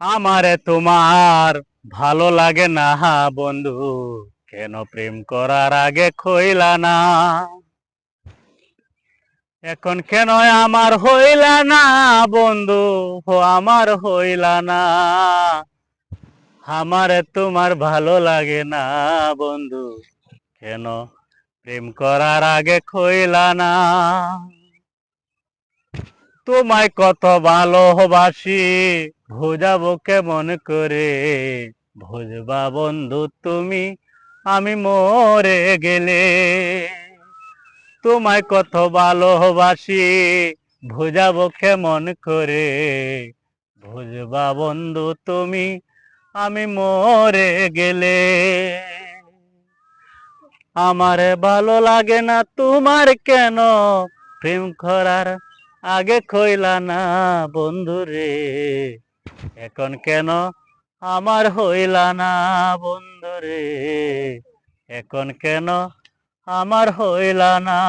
আমারে তোমার ভালো লাগে না বন্ধু, কেন প্রেম করার আগে কইলা না? এখন কেন আমার হইলা না বন্ধু, আমার হইলা না? আমারে তোমার ভালো লাগে না বন্ধু, কেন প্রেম করার আগে কইলা না? তোমায় কত ভালোবাসি, বুঝাবো কেমন করে? বুঝবা বন্ধু তুমি, আমি মরে গেলে। তোমায় কত ভালোবাসি, বুঝাবো কেমন করে? বুঝবা বন্ধু তুমি, আমি মরে গেলে। আমারে ভালো লাগে না তোমার কেন প্রেম করার আগে কইলা না বন্ধু রে? এখন কেন আমার হইলা না বন্ধু রে? এখন কেন আমার হইলা না?